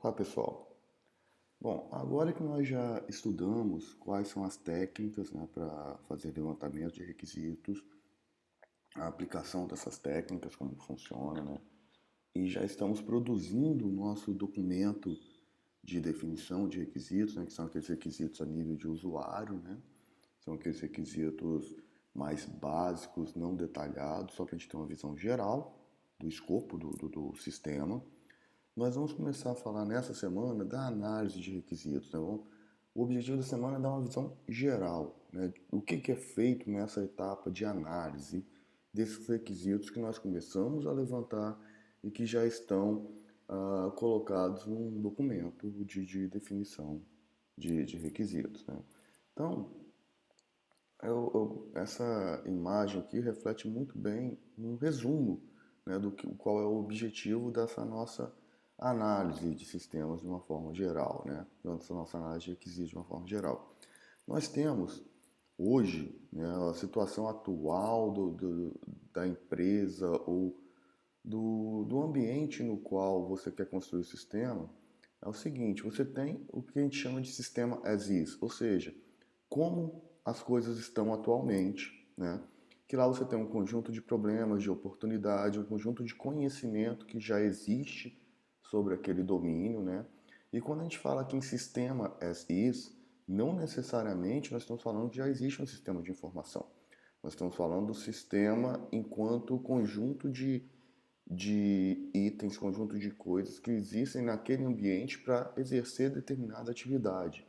Olá, pessoal. Bom, agora que nós já estudamos quais são as técnicas, né, para fazer levantamento de requisitos, a aplicação dessas técnicas, como funciona, né, e já estamos produzindo o nosso documento de definição de requisitos, né, que são aqueles requisitos a nível de usuário, né, são aqueles requisitos mais básicos, não detalhados, só para a gente ter uma visão geral do escopo do sistema. Nós vamos começar a falar nessa semana da análise de requisitos. Né? O objetivo da semana é dar uma visão geral, né? O que é feito nessa etapa de análise desses requisitos que nós começamos a levantar e que já estão colocados num documento de definição de requisitos. Né? Então, essa imagem aqui reflete muito bem um resumo, né, qual é o objetivo dessa nossa análise de sistemas de uma forma geral, né, dessa nossa análise de requisitos de uma forma geral. Nós temos hoje, né, a situação atual da empresa ou do ambiente no qual você quer construir o sistema é o seguinte: você tem o que a gente chama de sistema as is, ou seja, como as coisas estão atualmente, né? Que lá você tem um conjunto de problemas, de oportunidade, um conjunto de conhecimento que já existe sobre aquele domínio, né? E quando a gente fala aqui em sistema as is, não necessariamente nós estamos falando que já existe um sistema de informação. Nós estamos falando do sistema enquanto conjunto de itens, conjunto de coisas que existem naquele ambiente para exercer determinada atividade.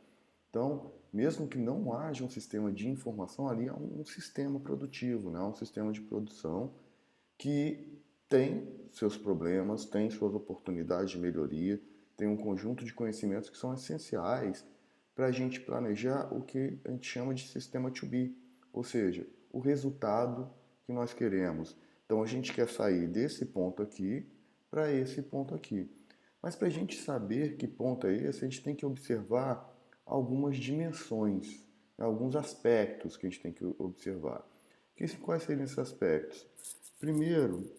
Então, mesmo que não haja um sistema de informação, ali há um sistema produtivo, né? Um sistema de produção que tem seus problemas, tem suas oportunidades de melhoria, tem um conjunto de conhecimentos que são essenciais para a gente planejar o que a gente chama de sistema to be, ou seja, o resultado que nós queremos. Então a gente quer sair desse ponto aqui para esse ponto aqui. Mas para a gente saber que ponto é esse, a gente tem que observar algumas dimensões, alguns aspectos que a gente tem que observar. Quais seriam esses aspectos? Primeiro,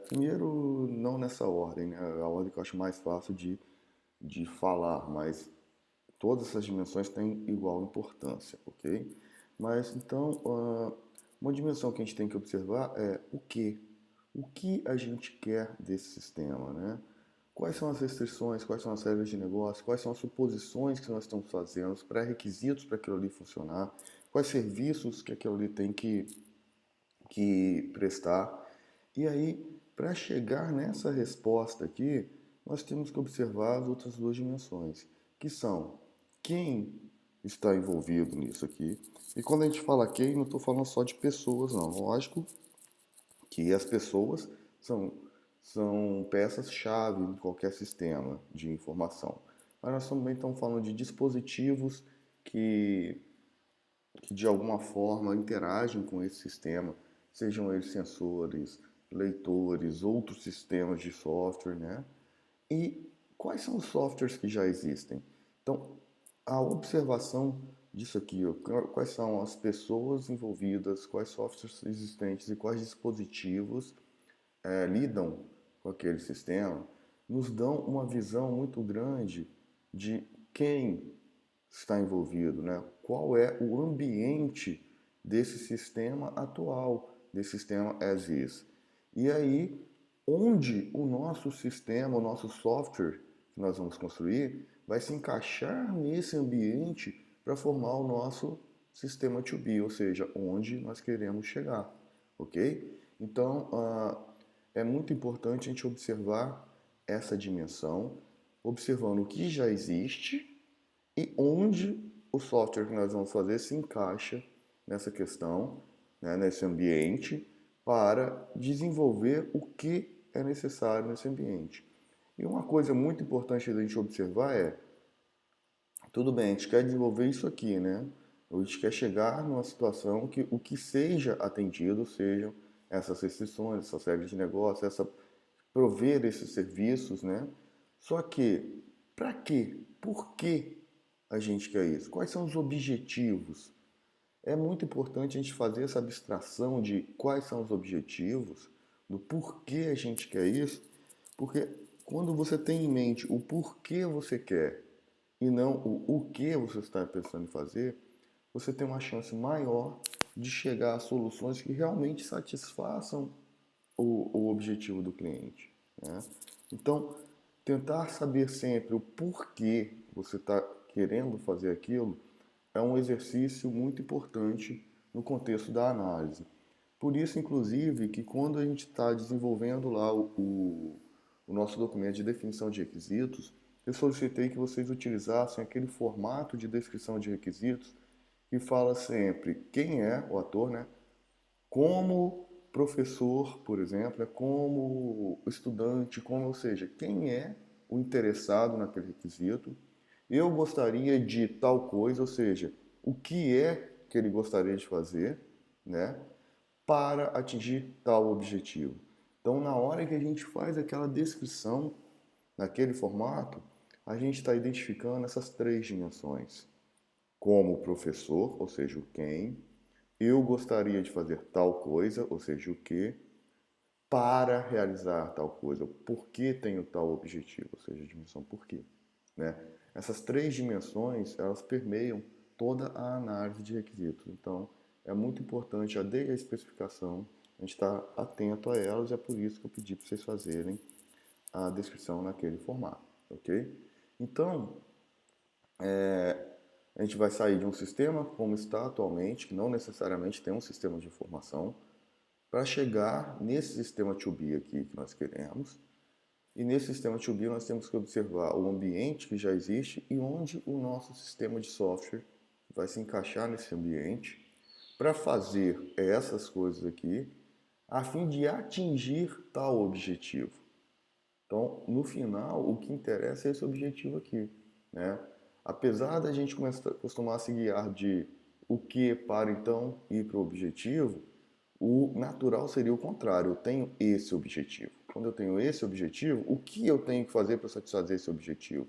primeiro não nessa ordem, né? A ordem que eu acho mais fácil de falar, mas todas essas dimensões têm igual importância, ok? Mas então, uma dimensão que a gente tem que observar é o que. O que a gente quer desse sistema, né? Quais são as restrições, quais são as regras de negócio, quais são as suposições que nós estamos fazendo, os pré-requisitos para aquilo ali funcionar, quais serviços que aquilo ali tem que prestar. E aí, para chegar nessa resposta aqui, nós temos que observar as outras duas dimensões, que são quem está envolvido nisso aqui. E quando a gente fala quem, não estou falando só de pessoas, não. Lógico que as pessoas são peças-chave em qualquer sistema de informação. Mas nós também estamos falando de dispositivos que que de alguma forma interagem com esse sistema, sejam eles sensores, leitores, outros sistemas de software, né? E quais são os softwares que já existem? Então, a observação disso aqui, ó, quais são as pessoas envolvidas, quais softwares existentes e quais dispositivos lidam com aquele sistema, nos dão uma visão muito grande de quem está envolvido, né? Qual é o ambiente desse sistema atual, desse sistema as is. E aí, onde o nosso sistema, o nosso software que nós vamos construir, vai se encaixar nesse ambiente para formar o nosso sistema to be, ou seja, onde nós queremos chegar, ok? Então, é muito importante a gente observar essa dimensão, observando o que já existe e onde o software que nós vamos fazer se encaixa nessa questão, né, nesse ambiente, para desenvolver o que é necessário nesse ambiente. E uma coisa muito importante da gente observar é, tudo bem, a gente quer desenvolver isso aqui, né? A gente quer chegar numa situação que o que seja atendido sejam essas restrições, essas regras de negócio, prover esses serviços, né? Só que, para quê? Por que a gente quer isso? Quais são os objetivos? É muito importante a gente fazer essa abstração de quais são os objetivos, do porquê a gente quer isso, porque quando você tem em mente o porquê você quer e não o que você está pensando em fazer, você tem uma chance maior de chegar a soluções que realmente satisfaçam o objetivo do cliente, né? Então, tentar saber sempre o porquê você está querendo fazer aquilo é um exercício muito importante no contexto da análise. Por isso, inclusive, que quando a gente está desenvolvendo lá o nosso documento de definição de requisitos, eu solicitei que vocês utilizassem aquele formato de descrição de requisitos que fala sempre quem é o ator, né? Como professor, por exemplo, como estudante, como, ou seja, quem é o interessado naquele requisito. Eu gostaria de tal coisa, ou seja, o que é que ele gostaria de fazer, né, para atingir tal objetivo. Então, na hora que a gente faz aquela descrição naquele formato, a gente está identificando essas três dimensões. Como professor, ou seja, o quem, eu gostaria de fazer tal coisa, ou seja, o que, para realizar tal coisa, por que tenho tal objetivo, ou seja, a dimensão por quê, né? Essas três dimensões, elas permeiam toda a análise de requisitos. Então, é muito importante, já desde a especificação, a gente estar atento a elas, e é por isso que eu pedi para vocês fazerem a descrição naquele formato, ok? Então, a gente vai sair de um sistema como está atualmente, que não necessariamente tem um sistema de informação, para chegar nesse sistema 2B aqui que nós queremos. E nesse sistema 2B nós temos que observar o ambiente que já existe e onde o nosso sistema de software vai se encaixar nesse ambiente para fazer essas coisas aqui a fim de atingir tal objetivo. Então, no final, o que interessa é esse objetivo aqui, né? Apesar da gente costumar se guiar de o que para então ir para o objetivo, o natural seria o contrário. Eu tenho esse objetivo. Quando eu tenho esse objetivo, o que eu tenho que fazer para satisfazer esse objetivo?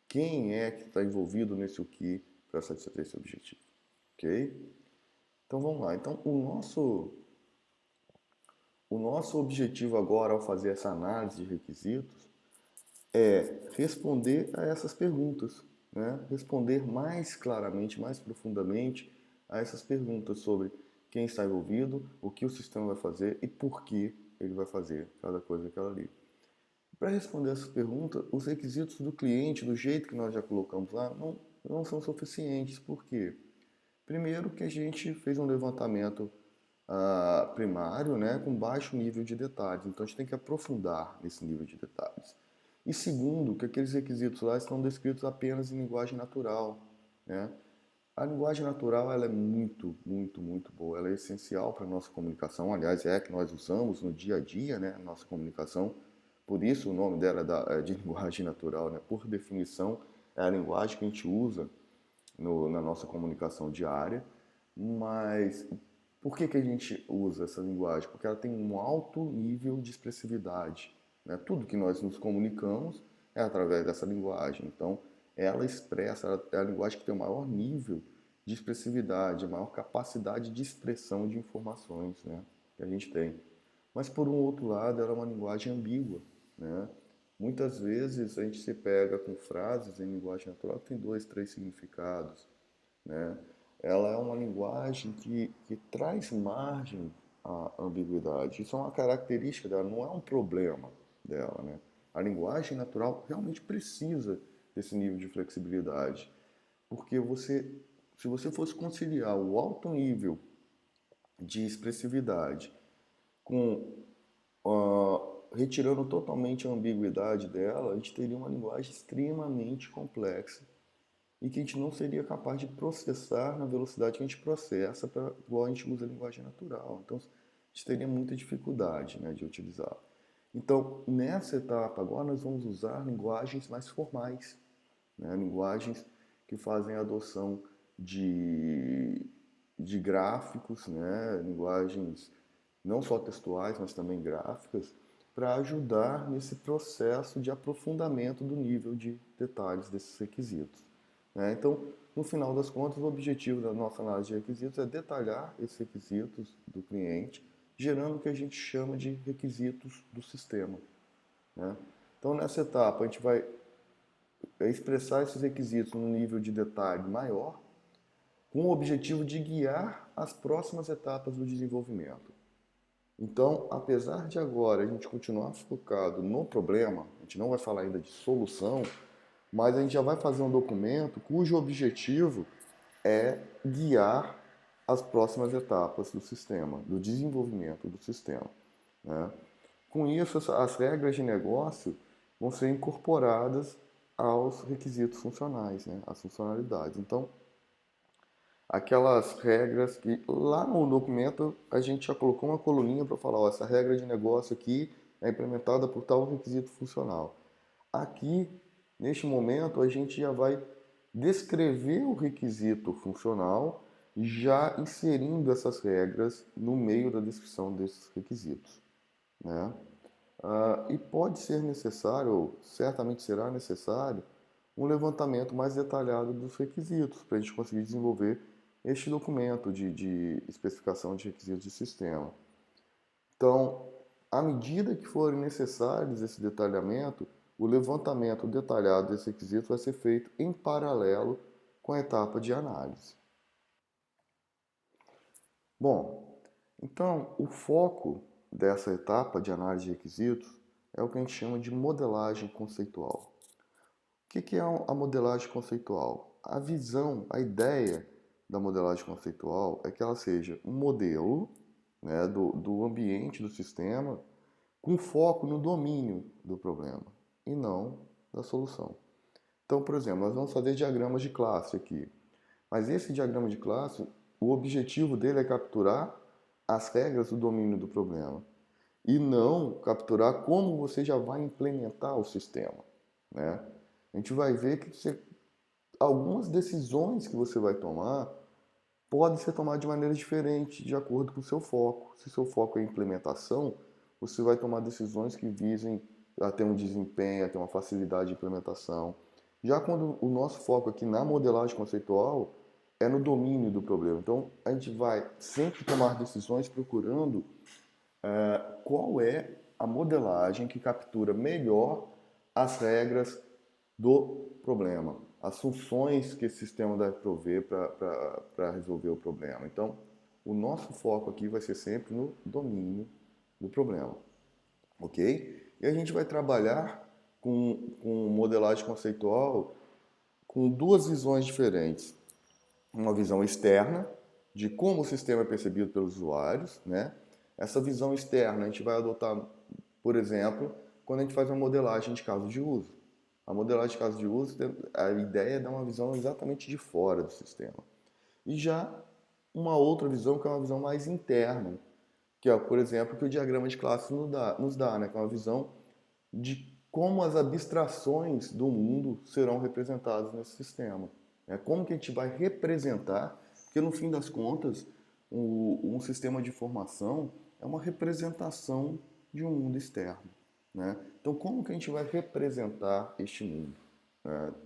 Quem é que está envolvido nesse o que para satisfazer esse objetivo? Ok? Então vamos lá. Então o nosso objetivo agora ao fazer essa análise de requisitos é responder a essas perguntas, né? Responder mais claramente, mais profundamente a essas perguntas sobre quem está envolvido, o que o sistema vai fazer e por que ele vai fazer cada coisa que ela ali. Para responder essas perguntas, os requisitos do cliente, do jeito que nós já colocamos lá, não são suficientes. Por quê? Primeiro que a gente fez um levantamento primário, né, com baixo nível de detalhes. Então a gente tem que aprofundar nesse nível de detalhes. E segundo, que aqueles requisitos lá estão descritos apenas em linguagem natural, né? A linguagem natural ela é muito, muito, muito boa. Ela é essencial para a nossa comunicação. Aliás, é a que nós usamos no dia a dia, né, a nossa comunicação. Por isso o nome dela é de linguagem natural, né? Por definição, é a linguagem que a gente usa na nossa comunicação diária. Mas por que a gente usa essa linguagem? Porque ela tem um alto nível de expressividade, né? Tudo que nós nos comunicamos é através dessa linguagem. Então, ela expressa, ela é a linguagem que tem o maior nível de expressividade, a maior capacidade de expressão de informações, né, que a gente tem. Mas, por um outro lado, ela é uma linguagem ambígua, né? Muitas vezes a gente se pega com frases em linguagem natural que tem dois, três significados, né? Ela é uma linguagem que traz margem à ambiguidade. Isso é uma característica dela, não é um problema dela, né? A linguagem natural realmente precisa desse nível de flexibilidade, porque se você fosse conciliar o alto nível de expressividade com retirando totalmente a ambiguidade dela, a gente teria uma linguagem extremamente complexa e que a gente não seria capaz de processar na velocidade que a gente processa, igual a gente usa a linguagem natural. Então, a gente teria muita dificuldade, né, de utilizar. Então, nessa etapa agora, nós vamos usar linguagens mais formais, né, linguagens que fazem a adoção de, de gráficos, né, linguagens não só textuais, mas também gráficas, para ajudar nesse processo de aprofundamento do nível de detalhes desses requisitos, né? Então, no final das contas, o objetivo da nossa análise de requisitos é detalhar esses requisitos do cliente, gerando o que a gente chama de requisitos do sistema, né? Então, nessa etapa, a gente vai expressar esses requisitos num nível de detalhe maior, com o objetivo de guiar as próximas etapas do desenvolvimento. Então, apesar de agora a gente continuar focado no problema, a gente não vai falar ainda de solução, mas a gente já vai fazer um documento cujo objetivo é guiar as próximas etapas do sistema, do desenvolvimento do sistema, né? Com isso, as regras de negócio vão ser incorporadas aos requisitos funcionais, né? Às funcionalidades. Então, aquelas regras que lá no documento a gente já colocou uma coluninha para falar, ó, essa regra de negócio aqui é implementada por tal requisito funcional. Aqui, neste momento, a gente já vai descrever o requisito funcional, já inserindo essas regras no meio da descrição desses requisitos, né? E pode ser necessário, ou certamente será necessário, um levantamento mais detalhado dos requisitos para a gente conseguir desenvolver este documento de especificação de requisitos de sistema. Então, à medida que forem necessários esse detalhamento, o levantamento detalhado desses requisitos vai ser feito em paralelo com a etapa de análise. Bom, então o foco dessa etapa de análise de requisitos é o que a gente chama de modelagem conceitual. O que é a modelagem conceitual? A visão, a ideia da modelagem conceitual é que ela seja um modelo, né, do ambiente do sistema com foco no domínio do problema e não da solução. Então, por exemplo, nós vamos fazer diagramas de classe aqui, mas esse diagrama de classe, o objetivo dele é capturar as regras do domínio do problema e não capturar como você já vai implementar o sistema, né? A gente vai ver que algumas decisões que você vai tomar podem ser tomadas de maneira diferente, de acordo com o seu foco. Se o seu foco é implementação, você vai tomar decisões que visem a ter um desempenho, a ter uma facilidade de implementação. Já quando o nosso foco aqui na modelagem conceitual é no domínio do problema. Então, a gente vai sempre tomar decisões procurando qual é a modelagem que captura melhor as regras do problema, as funções que esse sistema deve prover para resolver o problema. Então, o nosso foco aqui vai ser sempre no domínio do problema, ok? E a gente vai trabalhar com modelagem conceitual com duas visões diferentes. Uma visão externa, de como o sistema é percebido pelos usuários, né? Essa visão externa a gente vai adotar, por exemplo, quando a gente faz uma modelagem de caso de uso. A modelagem de caso de uso, a ideia é dar uma visão exatamente de fora do sistema. E já uma outra visão que é uma visão mais interna, que é, por exemplo, que o diagrama de classe nos dá, né? Que é uma visão de como as abstrações do mundo serão representadas nesse sistema. Como que a gente vai representar, porque no fim das contas, um sistema de informação é uma representação de um mundo externo, né? Então, como que a gente vai representar este mundo?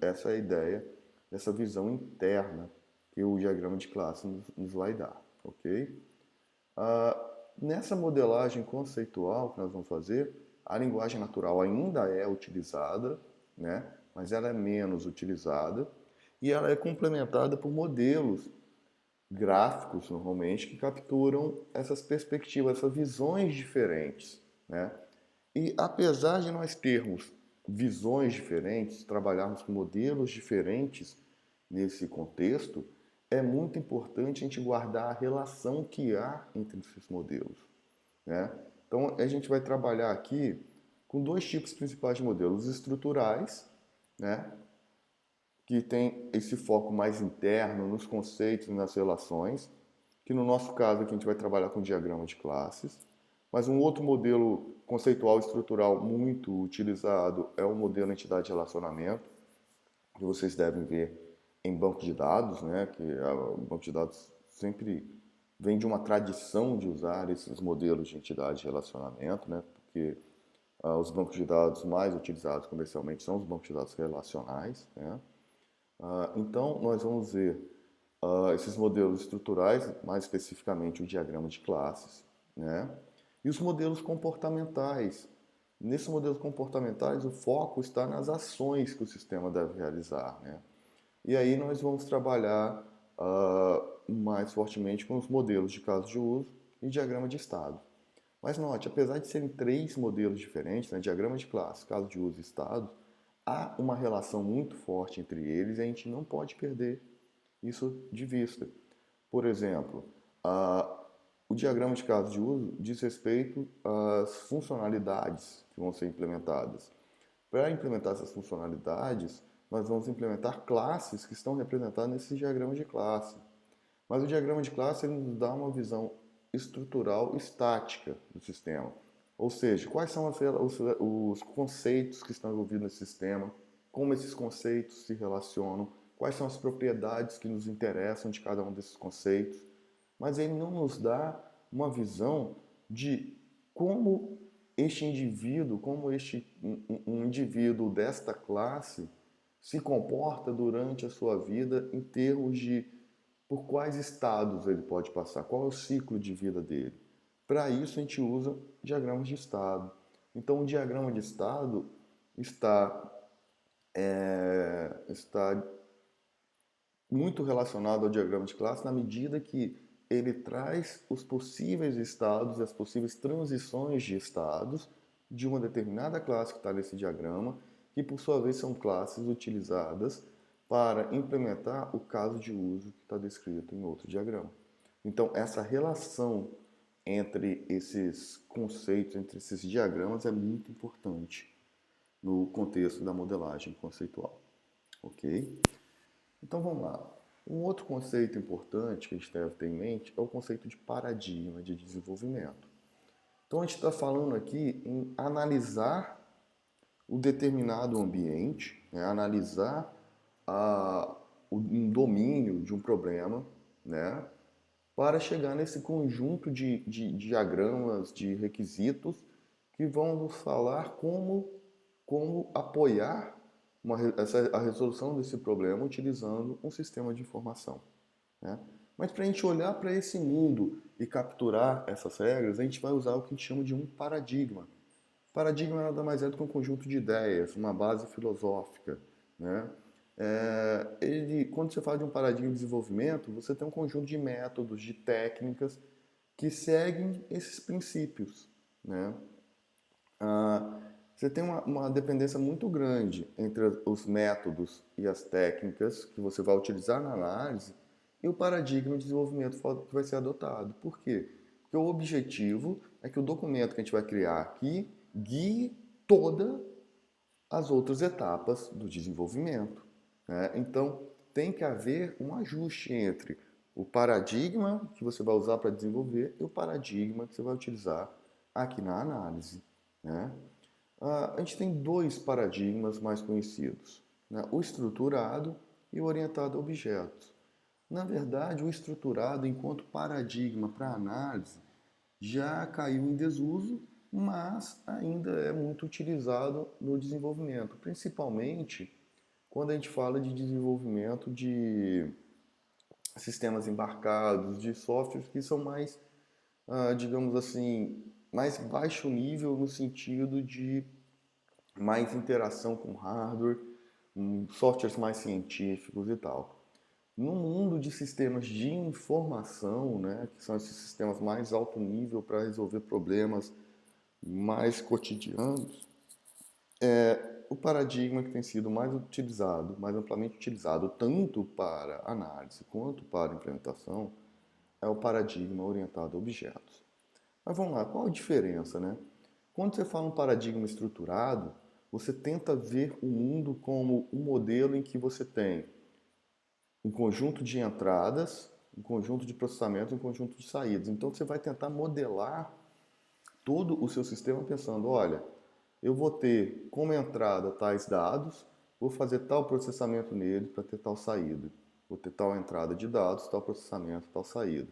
Essa é a ideia dessa visão interna que o diagrama de classe nos vai dar, ok? Nessa modelagem conceitual que nós vamos fazer, a linguagem natural ainda é utilizada, né? Mas ela é menos utilizada e ela é complementada por modelos gráficos, normalmente, que capturam essas perspectivas, essas visões diferentes, né? E apesar de nós termos visões diferentes, trabalharmos com modelos diferentes nesse contexto, é muito importante a gente guardar a relação que há entre esses modelos, né? Então, a gente vai trabalhar aqui com dois tipos principais de modelos: os estruturais, né, que tem esse foco mais interno nos conceitos e nas relações, que no nosso caso aqui a gente vai trabalhar com diagrama de classes. Mas um outro modelo conceitual estrutural muito utilizado é o modelo entidade de relacionamento, que vocês devem ver em banco de dados, né, que o banco de dados sempre vem de uma tradição de usar esses modelos de entidade de relacionamento, né, porque os bancos de dados mais utilizados comercialmente são os bancos de dados relacionais, né? Então, nós vamos ver esses modelos estruturais, mais especificamente o diagrama de classes, né? E os modelos comportamentais, Nesses modelos comportamentais, o foco está nas ações que o sistema deve realizar, né? E aí nós vamos trabalhar mais fortemente com os modelos de caso de uso e diagrama de estado. Mas note, apesar de serem três modelos diferentes, né, diagrama de classe, caso de uso e estado, há uma relação muito forte entre eles e a gente não pode perder isso de vista. Por exemplo, o diagrama de caso de uso diz respeito às funcionalidades que vão ser implementadas. Para implementar essas funcionalidades, nós vamos implementar classes que estão representadas nesse diagrama de classe. Mas o diagrama de classe ele nos dá uma visão estrutural estática do sistema. Ou seja, quais são os conceitos que estão envolvidos nesse sistema, como esses conceitos se relacionam, quais são as propriedades que nos interessam de cada um desses conceitos. Mas ele não nos dá uma visão de como este indivíduo, um indivíduo desta classe se comporta durante a sua vida em termos de por quais estados ele pode passar, qual é o ciclo de vida dele. Para isso a gente usa diagramas de estado. Então o diagrama de estado está muito relacionado ao diagrama de classe na medida que ele traz os possíveis estados e as possíveis transições de estados de uma determinada classe que está nesse diagrama, que por sua vez são classes utilizadas para implementar o caso de uso que está descrito em outro diagrama. Então, essa relação entre esses conceitos, entre esses diagramas, é muito importante no contexto da modelagem conceitual. Ok? Então, vamos lá. Um outro conceito importante que a gente deve ter em mente é o conceito de paradigma de desenvolvimento. Então, a gente está falando aqui em analisar o determinado ambiente, né? Analisar um domínio de um problema, né? Para chegar nesse conjunto de diagramas, de requisitos que vão nos falar como apoiar a resolução desse problema utilizando um sistema de informação. Né? Mas para a gente olhar para esse mundo e capturar essas regras, a gente vai usar o que a gente chama de um paradigma. Paradigma nada mais é do que um conjunto de ideias, uma base filosófica. Né? Quando você fala de um paradigma de desenvolvimento, você tem um conjunto de métodos, de técnicas que seguem esses princípios. Né? Você tem uma dependência muito grande entre os métodos e as técnicas que você vai utilizar na análise e o paradigma de desenvolvimento que vai ser adotado. Por quê? Porque o objetivo é que o documento que a gente vai criar aqui guie todas as outras etapas do desenvolvimento. Né? Então, tem que haver um ajuste entre o paradigma que você vai usar para desenvolver e o paradigma que você vai utilizar aqui na análise. Né? A gente tem dois paradigmas mais conhecidos, né? O estruturado e o orientado a objetos. Na verdade, o estruturado, enquanto paradigma para análise, já caiu em desuso, mas ainda é muito utilizado no desenvolvimento, principalmente quando a gente fala de desenvolvimento de sistemas embarcados, de softwares que são mais, digamos assim, mais baixo nível no sentido de mais interação com hardware, softwares mais científicos e tal. No mundo de sistemas de informação, né, que são esses sistemas mais alto nível para resolver problemas mais cotidianos, o paradigma que tem sido mais utilizado, mais amplamente utilizado, tanto para análise quanto para implementação, é o paradigma orientado a objetos. Mas vamos lá, qual a diferença, né? Quando você fala um paradigma estruturado, você tenta ver o mundo como um modelo em que você tem um conjunto de entradas, um conjunto de processamento, um conjunto de saídas. Então você vai tentar modelar todo o seu sistema pensando, olha, eu vou ter como entrada tais dados, vou fazer tal processamento nele para ter tal saída. Vou ter tal entrada de dados, tal processamento, tal saída.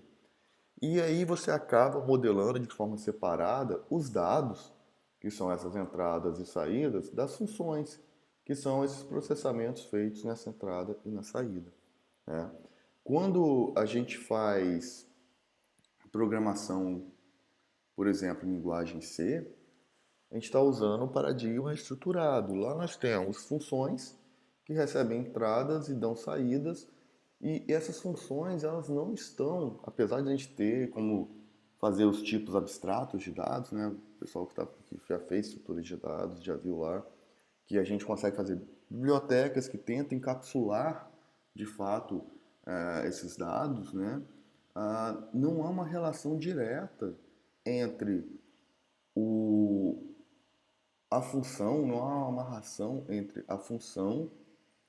E aí você acaba modelando de forma separada os dados, que são essas entradas e saídas, das funções, que são esses processamentos feitos nessa entrada e na saída. Né? Quando a gente faz programação, por exemplo, em linguagem C, a gente está usando o paradigma estruturado. Lá nós temos funções que recebem entradas e dão saídas, e essas funções elas não estão, apesar de a gente ter como fazer os tipos abstratos de dados, né? O pessoal que já fez estrutura de dados já viu lá que a gente consegue fazer bibliotecas que tentam encapsular de fato esses dados, né? Não há uma relação direta entre o, a função, não há uma amarração entre a função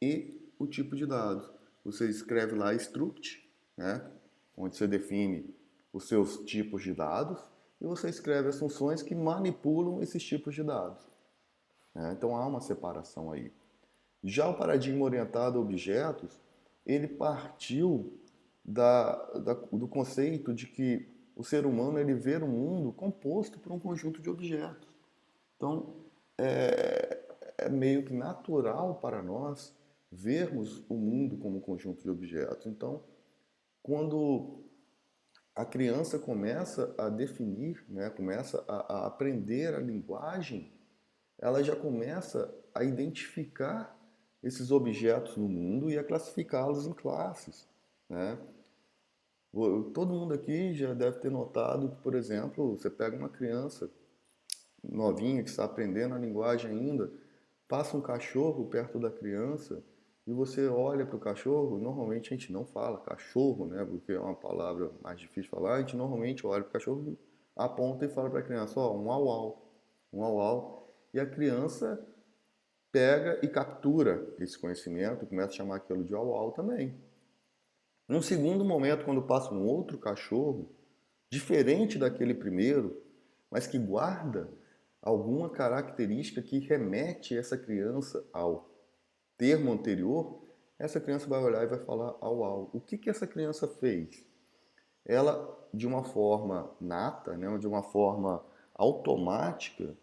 e o tipo de dados. Você escreve lá struct, né, onde você define os seus tipos de dados, e você escreve as funções que manipulam esses tipos de dados. Né? Então há uma separação aí. Já o paradigma orientado a objetos, ele partiu do conceito de que o ser humano ele vê o mundo composto por um conjunto de objetos. Então, é meio que natural para nós vermos o mundo como um conjunto de objetos. Então, quando a criança começa a definir, né, começa a aprender a linguagem, ela já começa a identificar esses objetos no mundo e a classificá-los em classes, né? Todo mundo aqui já deve ter notado que, por exemplo, você pega uma criança novinha que está aprendendo a linguagem ainda, passa um cachorro perto da criança e você olha para o cachorro, normalmente a gente não fala cachorro, né, porque é uma palavra mais difícil de falar, a gente normalmente olha para o cachorro, aponta e fala para a criança, ó, um au-au, um au-au, e a criança pega e captura esse conhecimento e começa a chamar aquilo de au-au também. Num segundo momento, quando passa um outro cachorro, diferente daquele primeiro, mas que guarda alguma característica que remete essa criança ao termo anterior, essa criança vai olhar e vai falar au au. O que essa criança fez? Ela, de uma forma nata, né, de uma forma automática,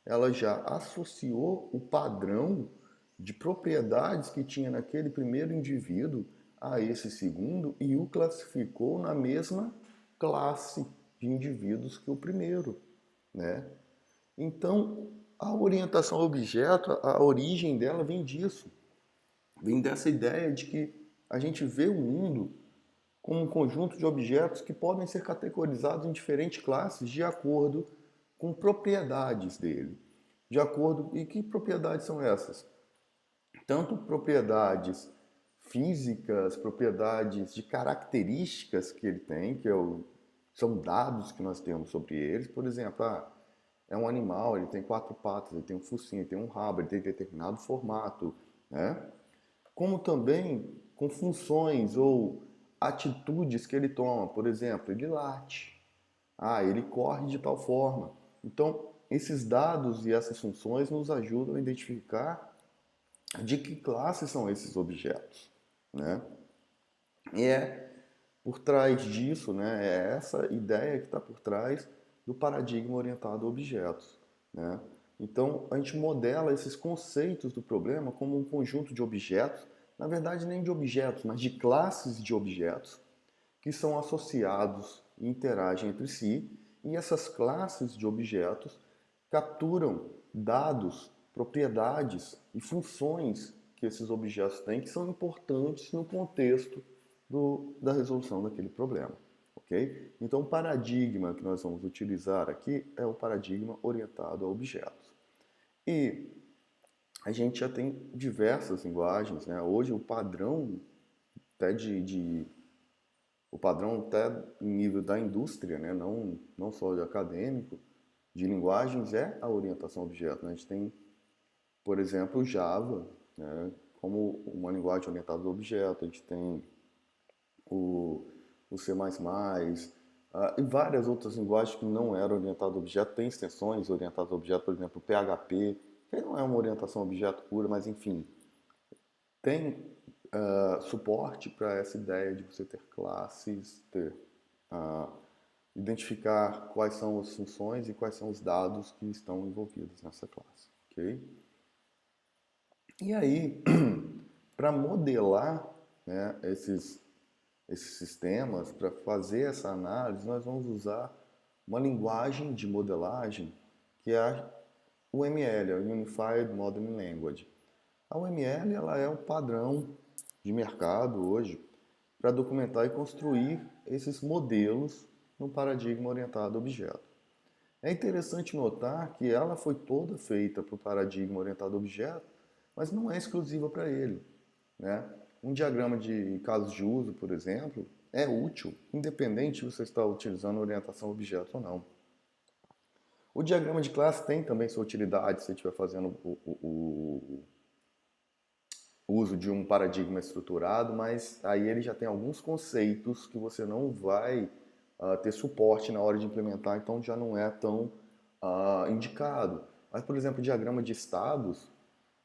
ela já associou o padrão de propriedades que tinha naquele primeiro indivíduo a esse segundo e o classificou na mesma classe de indivíduos que o primeiro, né? Então, a orientação ao objeto, a origem dela vem disso. Vem dessa ideia de que a gente vê o mundo como um conjunto de objetos que podem ser categorizados em diferentes classes de acordo com propriedades dele. De acordo, e que propriedades são essas? Tanto propriedades físicas, propriedades de características que ele tem, são dados que nós temos sobre eles. Por exemplo, é um animal, ele tem 4 patas, ele tem um focinho, ele tem um rabo, ele tem determinado formato, né? Como também com funções ou atitudes que ele toma. Por exemplo, ele late, ele corre de tal forma. Então, esses dados e essas funções nos ajudam a identificar de que classe são esses objetos, né? E por trás disso, né, é essa ideia que está por trás do paradigma orientado a objetos, né? Então, a gente modela esses conceitos do problema como um conjunto de objetos, na verdade nem de objetos, mas de classes de objetos que são associados e interagem entre si, e essas classes de objetos capturam dados, propriedades e funções que esses objetos têm que são importantes no contexto da resolução daquele problema. Okay? Então, o paradigma que nós vamos utilizar aqui é o paradigma orientado a objetos. E a gente já tem diversas linguagens, né? Hoje o padrão até o padrão até em nível da indústria, né? Não só de acadêmico, de linguagens é a orientação a objeto. Né? A gente tem, por exemplo, o Java, né? Como uma linguagem orientada a objeto. A gente tem o C++, e várias outras linguagens que não eram orientadas a objeto. Tem extensões orientadas a objeto, por exemplo, o PHP, que não é uma orientação a objeto pura, mas enfim, tem suporte para essa ideia de você ter classes, identificar quais são as funções e quais são os dados que estão envolvidos nessa classe. Okay? E aí, para modelar, né, esses sistemas, para fazer essa análise, nós vamos usar uma linguagem de modelagem que é UML, Unified Modeling Language. A UML ela é o padrão de mercado hoje para documentar e construir esses modelos no paradigma orientado a objeto. É interessante notar que ela foi toda feita para o paradigma orientado a objeto, mas não é exclusiva para ele, né? Um diagrama de casos de uso, por exemplo, é útil, independente se você está utilizando orientação a objeto ou não. O diagrama de classe tem também sua utilidade se você estiver fazendo o uso de um paradigma estruturado, mas aí ele já tem alguns conceitos que você não vai ter suporte na hora de implementar, então já não é tão indicado. Mas, por exemplo, o diagrama de estados,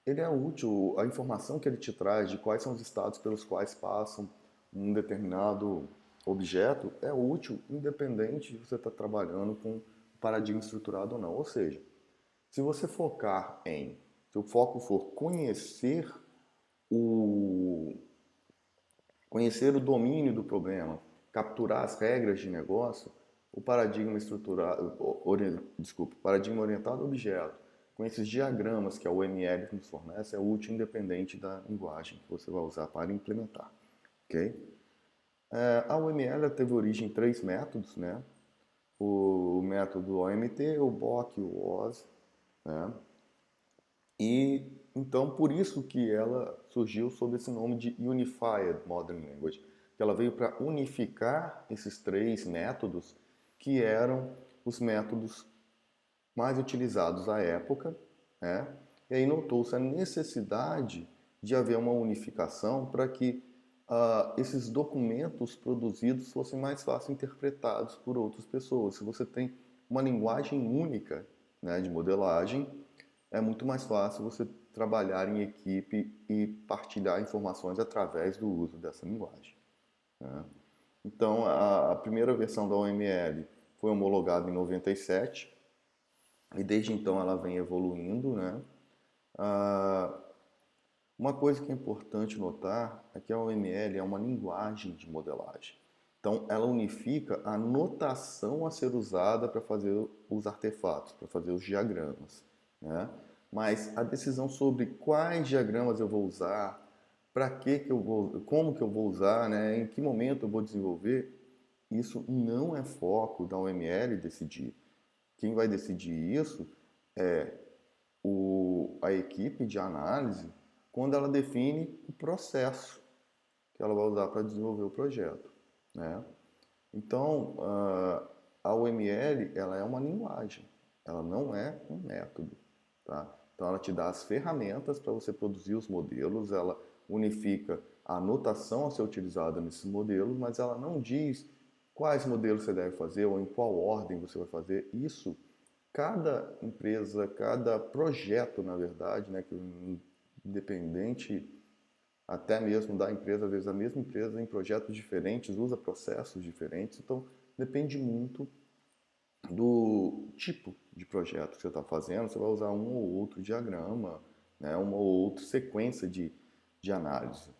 ele é útil, a informação que ele te traz de quais são os estados pelos quais passam um determinado objeto é útil, independente de você estar trabalhando com paradigma estruturado ou não. Ou seja, se você focar se o foco for o, conhecer o domínio do problema, capturar as regras de negócio, o paradigma estruturado, paradigma orientado a objeto, com esses diagramas que a UML nos fornece, é útil independente da linguagem que você vai usar para implementar. Okay? A UML teve origem em 3 métodos, né? O método OMT, o BOK e o OS, né? E então por isso que ela surgiu sob esse nome de Unified Modeling Language, que ela veio para unificar esses 3 métodos que eram os métodos mais utilizados à época, né? E aí notou-se a necessidade de haver uma unificação para que esses documentos produzidos fossem mais fácil interpretados por outras pessoas. Se você tem uma linguagem única, né, de modelagem, é muito mais fácil você trabalhar em equipe e partilhar informações através do uso dessa linguagem, né? Então, a primeira versão da OML foi homologada em 97 e desde então ela vem evoluindo, né? Uma coisa que é importante notar é que a OML é uma linguagem de modelagem. Então, ela unifica a notação a ser usada para fazer os artefatos, para fazer os diagramas, né? Mas a decisão sobre quais diagramas eu vou usar, para que eu vou, como que eu vou usar, né? Em que momento eu vou desenvolver, isso não é foco da OML decidir. Quem vai decidir isso é a equipe de análise quando ela define o processo que ela vai usar para desenvolver o projeto, né? Então, a UML ela é uma linguagem, ela não é um método, tá? Então, ela te dá as ferramentas para você produzir os modelos, ela unifica a notação a ser utilizada nesses modelos, mas ela não diz quais modelos você deve fazer ou em qual ordem você vai fazer. Isso, cada empresa, cada projeto, na verdade, né, que independente até mesmo da empresa, às vezes a mesma empresa em projetos diferentes, usa processos diferentes, então depende muito do tipo de projeto que você está fazendo, você vai usar um ou outro diagrama, né, uma ou outra sequência de análise,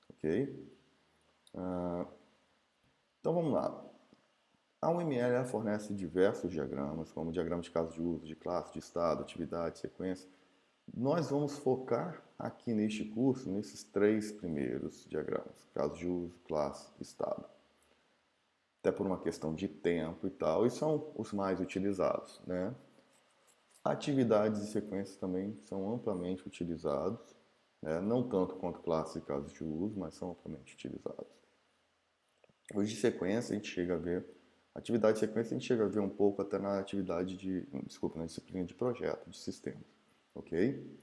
ok? Então vamos lá. A UML fornece diversos diagramas, como diagrama de caso de uso, de classe, de estado, atividade, sequência. Nós vamos focar aqui neste curso, nesses 3 primeiros diagramas, caso de uso, classe, estado. Até por uma questão de tempo e tal, e são os mais utilizados, né? Atividades e sequências também são amplamente utilizados, né? Não tanto quanto classe e casos de uso, mas são amplamente utilizados. Os de sequência a gente chega a ver, atividade e sequência a gente chega a ver um pouco até na atividade na disciplina de projeto, de sistemas, ok?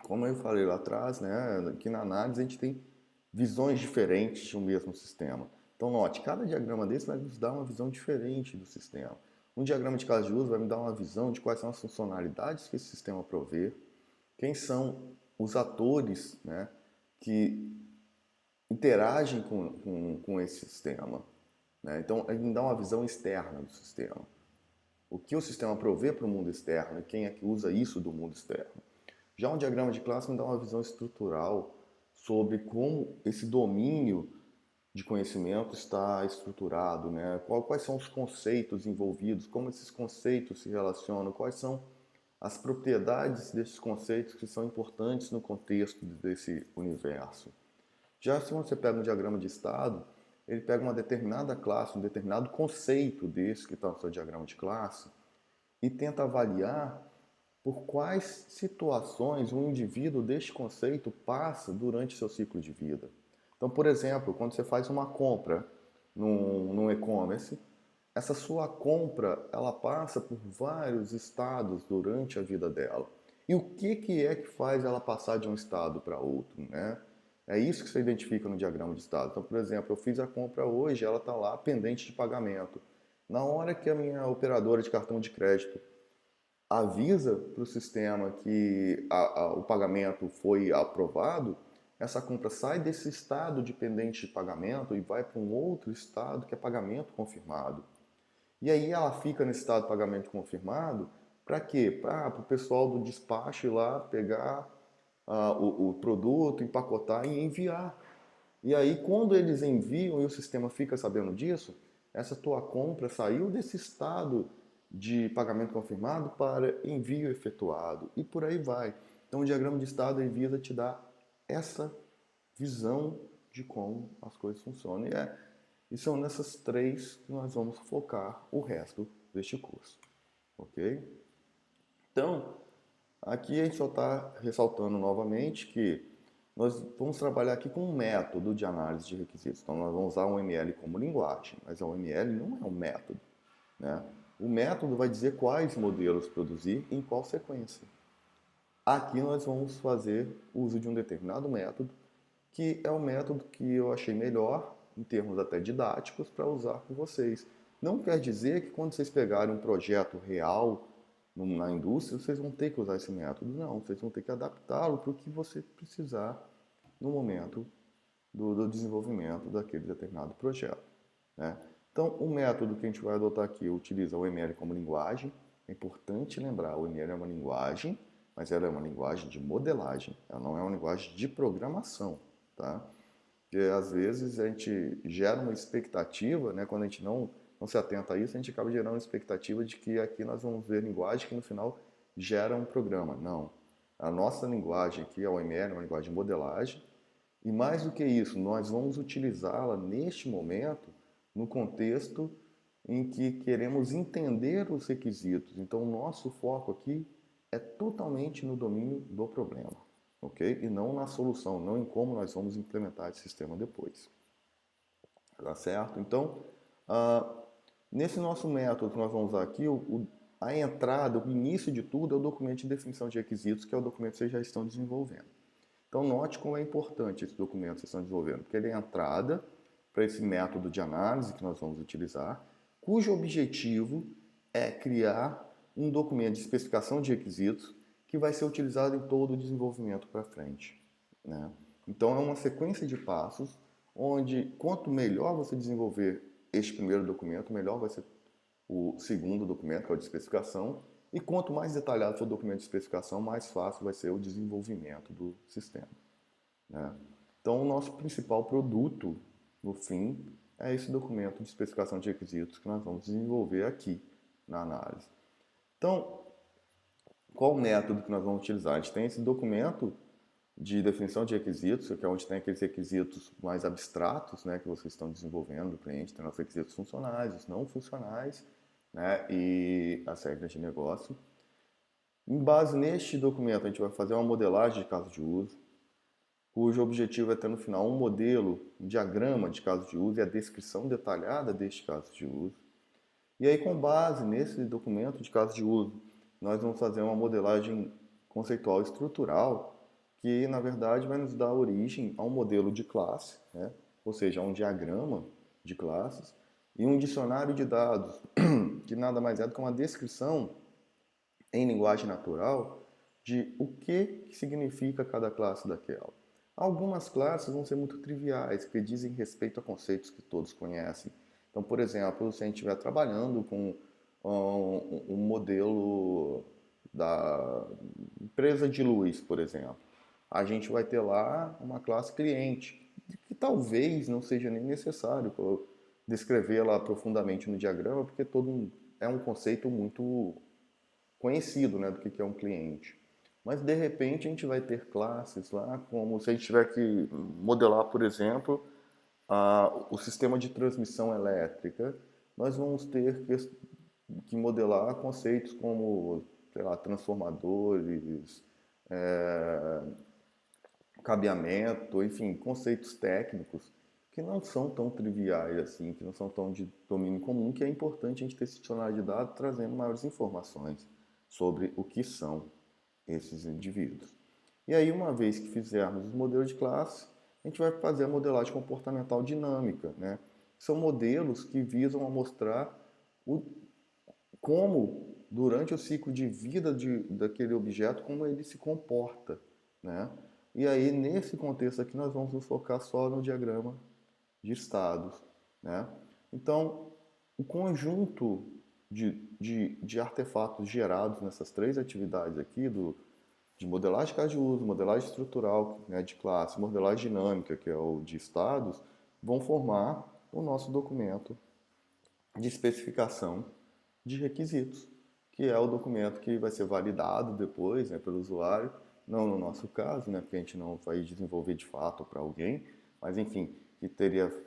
Como eu falei lá atrás, né, aqui na análise a gente tem visões diferentes de um mesmo sistema. Então, note, cada diagrama desse vai nos dar uma visão diferente do sistema. Um diagrama de caso de uso vai me dar uma visão de quais são as funcionalidades que esse sistema provê, quem são os atores, né, que interagem com esse sistema, né? Então, ele me dá uma visão externa do sistema. O que o sistema provê para o mundo externo e quem é que usa isso do mundo externo. Já um diagrama de classe me dá uma visão estrutural sobre como esse domínio de conhecimento está estruturado, né? Quais são os conceitos envolvidos, como esses conceitos se relacionam, quais são as propriedades desses conceitos que são importantes no contexto desse universo. Já se você pega um diagrama de estado, ele pega uma determinada classe, um determinado conceito desse que está no seu diagrama de classe e tenta avaliar por quais situações um indivíduo deste conceito passa durante seu ciclo de vida. Então, por exemplo, quando você faz uma compra num e-commerce, essa sua compra ela passa por vários estados durante a vida dela. E o que é que faz ela passar de um estado para outro, né? É isso que você identifica no diagrama de estado. Então, por exemplo, eu fiz a compra hoje, ela está lá pendente de pagamento. Na hora que a minha operadora de cartão de crédito avisa para o sistema que o pagamento foi aprovado, essa compra sai desse estado de pendente de pagamento e vai para um outro estado que é pagamento confirmado. E aí ela fica nesse estado de pagamento confirmado para quê? Para o pessoal do despacho ir lá pegar o produto, empacotar e enviar. E aí quando eles enviam e o sistema fica sabendo disso, essa tua compra saiu desse estado de pagamento confirmado para envio efetuado e por aí vai. Então o diagrama de estado ele visa te dar essa visão de como as coisas funcionam. E são nessas três que nós vamos focar o resto deste curso, ok? Então, aqui a gente só está ressaltando novamente que nós vamos trabalhar aqui com um método de análise de requisitos. Então, nós vamos usar o ML como linguagem, mas o ML não é um método, né? O método vai dizer quais modelos produzir e em qual sequência. Aqui nós vamos fazer uso de um determinado método, que é o método que eu achei melhor, em termos até didáticos, para usar com vocês. Não quer dizer que quando vocês pegarem um projeto real na indústria, vocês vão ter que usar esse método. Não, vocês vão ter que adaptá-lo para o que você precisar no momento do desenvolvimento daquele determinado projeto, né? Então, o método que a gente vai adotar aqui utiliza o ML como linguagem. É importante lembrar, o ML é uma linguagem, mas ela é uma linguagem de modelagem. Ela não é uma linguagem de programação, tá? Porque às vezes a gente gera uma expectativa, né? Quando a gente não se atenta a isso, a gente acaba gerando uma expectativa de que aqui nós vamos ver linguagem que no final gera um programa. Não. A nossa linguagem aqui, a OML, é uma linguagem de modelagem. E mais do que isso, nós vamos utilizá-la neste momento no contexto em que queremos entender os requisitos. Então, o nosso foco aqui é totalmente no domínio do problema, ok? E não na solução, não em como nós vamos implementar esse sistema depois. Tá certo? Então, nesse nosso método que nós vamos usar aqui, a entrada, o início de tudo é o documento de definição de requisitos, que é o documento que vocês já estão desenvolvendo. Então, note como é importante esse documento que vocês estão desenvolvendo, porque ele é a entrada para esse método de análise que nós vamos utilizar, cujo objetivo é criar um documento de especificação de requisitos que vai ser utilizado em todo o desenvolvimento para frente, né? Então, é uma sequência de passos onde, quanto melhor você desenvolver este primeiro documento, melhor vai ser o segundo documento, que é o de especificação, e quanto mais detalhado for o documento de especificação, mais fácil vai ser o desenvolvimento do sistema, né? Então, o nosso principal produto, no fim, é esse documento de especificação de requisitos que nós vamos desenvolver aqui na análise. Então, qual o método que nós vamos utilizar? A gente tem esse documento de definição de requisitos, que é onde tem aqueles requisitos mais abstratos, né, que vocês estão desenvolvendo do cliente, tem os requisitos funcionais, os não funcionais, né, e as regras de negócio. Em base neste documento, a gente vai fazer uma modelagem de caso de uso, cujo objetivo é ter no final um modelo, um diagrama de caso de uso e a descrição detalhada deste caso de uso. E aí, com base nesse documento de caso de uso, nós vamos fazer uma modelagem conceitual estrutural que, na verdade, vai nos dar origem a um modelo de classe, né? Ou seja, a um diagrama de classes e um dicionário de dados, que nada mais é do que uma descrição em linguagem natural de o que significa cada classe daquela. Algumas classes vão ser muito triviais, que dizem respeito a conceitos que todos conhecem. Então, por exemplo, se a gente estiver trabalhando com um modelo da empresa de luz, por exemplo, a gente vai ter lá uma classe cliente, que que talvez não seja nem necessário descrevê-la profundamente no diagrama, porque é um conceito muito conhecido, né, do que é um cliente. Mas de repente a gente vai ter classes lá, como se a gente tiver que modelar, por exemplo, o sistema de transmissão elétrica, nós vamos ter que modelar conceitos como, sei lá, transformadores, é, cabeamento, enfim, conceitos técnicos que não são tão triviais assim, que não são tão de domínio comum, que é importante a gente ter esse dicionário de dados trazendo maiores informações sobre o que são esses indivíduos. E aí, uma vez que fizermos os modelos de classe, a gente vai fazer a modelagem comportamental dinâmica, né? São modelos que visam a mostrar como, durante o ciclo de vida daquele objeto, como ele se comporta, né? E aí, nesse contexto aqui, nós vamos nos focar só no diagrama de estados, né? Então, o conjunto de artefatos gerados nessas três atividades aqui, de modelagem de caso de uso, modelagem estrutural, né, de classe, modelagem dinâmica, que é o de estados, vão formar o nosso documento de especificação de requisitos, que é o documento que vai ser validado depois, né, pelo usuário, não no nosso caso, né, porque a gente não vai desenvolver de fato para alguém, mas enfim, que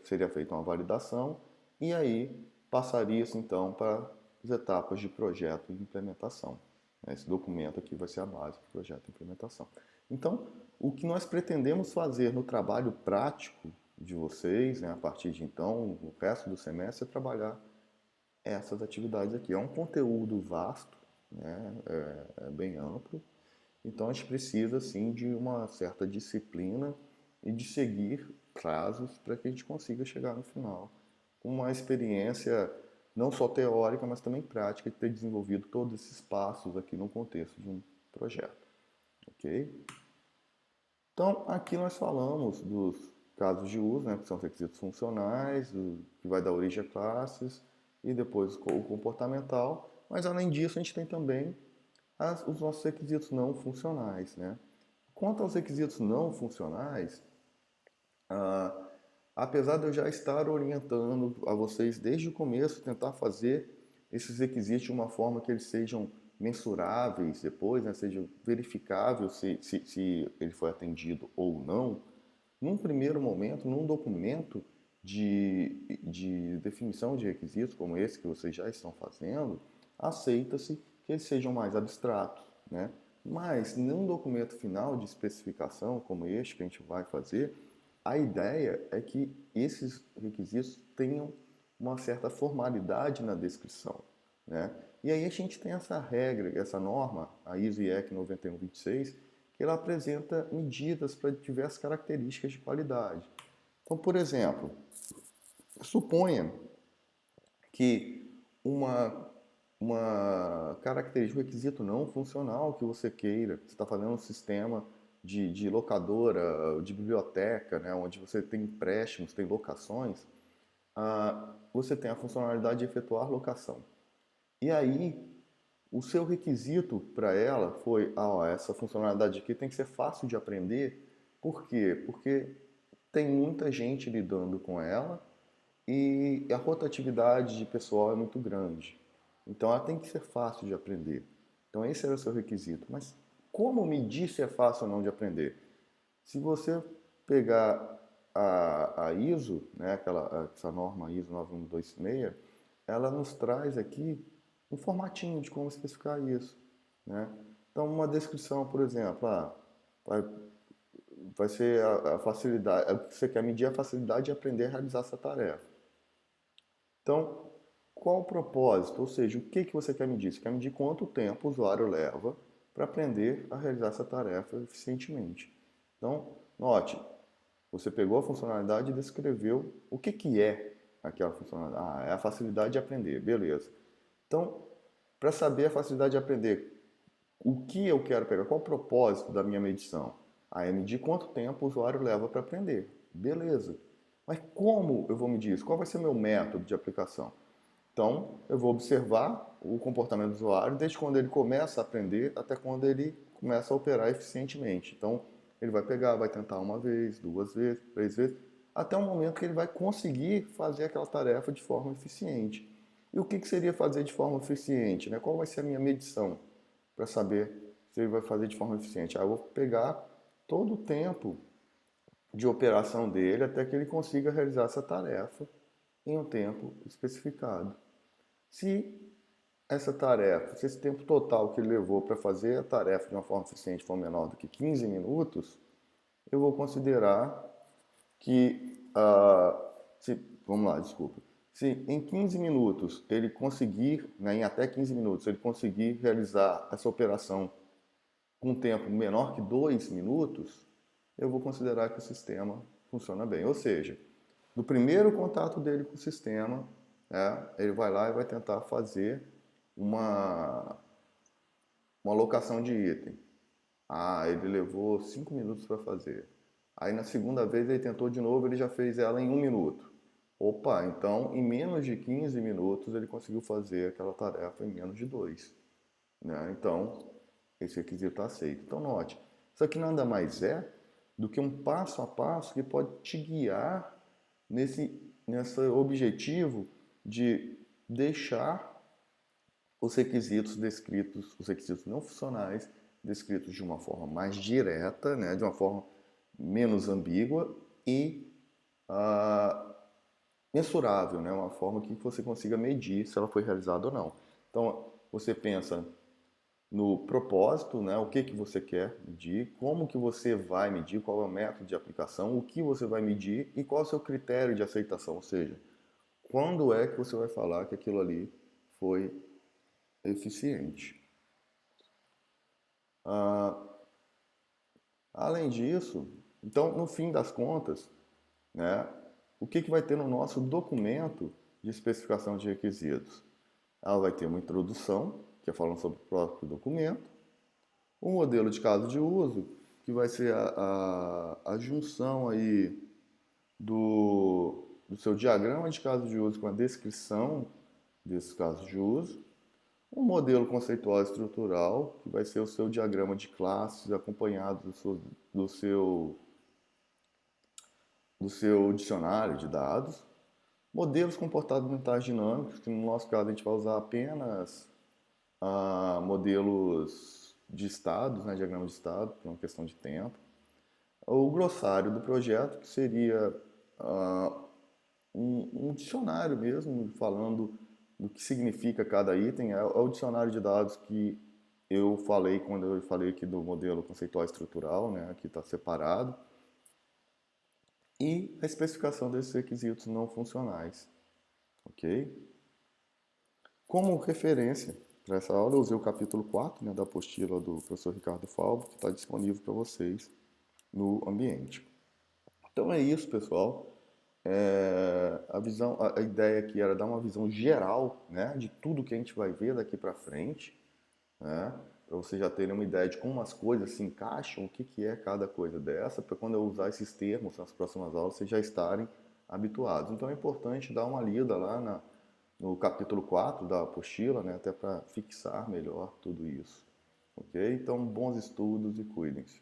seria feita uma validação e aí passaria isso então para as etapas de projeto e implementação. Esse documento aqui vai ser a base do projeto e implementação. Então, o que nós pretendemos fazer no trabalho prático de vocês, né, a partir de então, o resto do semestre, é trabalhar essas atividades aqui. É um conteúdo vasto, né, é bem amplo, então a gente precisa sim de uma certa disciplina e de seguir prazos para que a gente consiga chegar no final com uma experiência não só teórica, mas também prática de ter desenvolvido todos esses passos aqui no contexto de um projeto, ok? Então aqui nós falamos dos casos de uso, né, que são os requisitos funcionais, que vai dar origem a classes, e depois o comportamental, mas além disso a gente tem também os nossos requisitos não funcionais, né? Quanto aos requisitos não funcionais, apesar de eu já estar orientando a vocês desde o começo, tentar fazer esses requisitos de uma forma que eles sejam mensuráveis depois, né, seja verificável se ele foi atendido ou não, num primeiro momento, num documento de definição de requisitos, como esse que vocês já estão fazendo, aceita-se que eles sejam mais abstratos, né? Mas num documento final de especificação, como este que a gente vai fazer, a ideia é que esses requisitos tenham uma certa formalidade na descrição, né? E aí a gente tem essa regra, essa norma, a ISO IEC 9126, que ela apresenta medidas para diversas características de qualidade. Então, por exemplo, suponha que uma característica, um requisito não funcional que você queira, você está fazendo um sistema de locadora, de biblioteca, né, onde você tem empréstimos, tem locações, você tem a funcionalidade de efetuar locação. E aí, o seu requisito para ela foi, essa funcionalidade aqui tem que ser fácil de aprender. Por quê? Porque tem muita gente lidando com ela e a rotatividade de pessoal é muito grande. Então ela tem que ser fácil de aprender. Então esse era o seu requisito. Mas como medir se é fácil ou não de aprender? Se você pegar a ISO, né, essa norma ISO 9126, ela nos traz aqui um formatinho de como especificar isso, né? Então uma descrição, por exemplo, vai ser a facilidade, você quer medir a facilidade de aprender a realizar essa tarefa. Então, qual o propósito? Ou seja, o que você quer medir? Você quer medir quanto tempo o usuário leva para aprender a realizar essa tarefa eficientemente. Então, note, você pegou a funcionalidade e descreveu o que é aquela funcionalidade. É a facilidade de aprender, beleza. Então, para saber a facilidade de aprender, o que eu quero pegar? Qual o propósito da minha medição? É medir quanto tempo o usuário leva para aprender. Beleza. Mas como eu vou medir isso? Qual vai ser o meu método de aplicação? Então, eu vou observar o comportamento do usuário desde quando ele começa a aprender até quando ele começa a operar eficientemente. Então, ele vai pegar, vai tentar uma vez, duas vezes, três vezes, até o momento que ele vai conseguir fazer aquela tarefa de forma eficiente. E o que seria fazer de forma eficiente, né? Qual vai ser a minha medição para saber se ele vai fazer de forma eficiente? Eu vou pegar todo o tempo de operação dele até que ele consiga realizar essa tarefa em um tempo especificado. Se essa tarefa, se esse tempo total que ele levou para fazer a tarefa de uma forma eficiente for menor do que 15 minutos, eu vou considerar que, vamos lá, desculpa, se em 15 minutos ele conseguir, né, em até 15 minutos, ele conseguir realizar essa operação com um tempo menor que 2 minutos, eu vou considerar que o sistema funciona bem. Ou seja, no primeiro contato dele com o sistema, ele vai lá e vai tentar fazer uma alocação de item. Ele levou 5 minutos para fazer. Aí na segunda vez ele tentou de novo, ele já fez ela em 1 minuto. Opa, então em menos de 15 minutos ele conseguiu fazer aquela tarefa em menos de 2. Né? Então, esse requisito está aceito. Então note, isso aqui nada mais é do que um passo a passo que pode te guiar nesse objetivo de deixar os requisitos descritos, os requisitos não funcionais, descritos de uma forma mais direta, né, de uma forma menos ambígua e mensurável, né, uma forma que você consiga medir se ela foi realizada ou não. Então, você pensa no propósito, né, o que você quer medir, como que você vai medir, qual é o método de aplicação, o que você vai medir e qual é o seu critério de aceitação, ou seja, quando é que você vai falar que aquilo ali foi eficiente. Além disso, então, no fim das contas, né, o que vai ter no nosso documento de especificação de requisitos? Ela vai ter uma introdução, que é falando sobre o próprio documento, um modelo de caso de uso, que vai ser a junção aí do seu diagrama de caso de uso com a descrição desses casos de uso, um modelo conceitual estrutural, que vai ser o seu diagrama de classes acompanhado do seu dicionário de dados, modelos comportamentais dinâmicos, que no nosso caso a gente vai usar apenas modelos de estados, né, diagrama de estado, por uma questão de tempo, o glossário do projeto, que seria um dicionário mesmo, falando do que significa cada item, é o dicionário de dados que eu falei quando eu falei aqui do modelo conceitual estrutural, né, aqui está separado, e a especificação desses requisitos não funcionais, ok? Como referência para essa aula, eu usei o capítulo 4, né, da apostila do professor Ricardo Falbo, que está disponível para vocês no ambiente. Então é isso, pessoal. A ideia aqui era dar uma visão geral, né, de tudo que a gente vai ver daqui para frente, né, para vocês já terem uma ideia de como as coisas se encaixam, o que é cada coisa dessa, para quando eu usar esses termos nas próximas aulas, vocês já estarem habituados. Então é importante dar uma lida lá no capítulo 4 da apostila, né, até para fixar melhor tudo isso. Ok? Então, bons estudos e cuidem-se.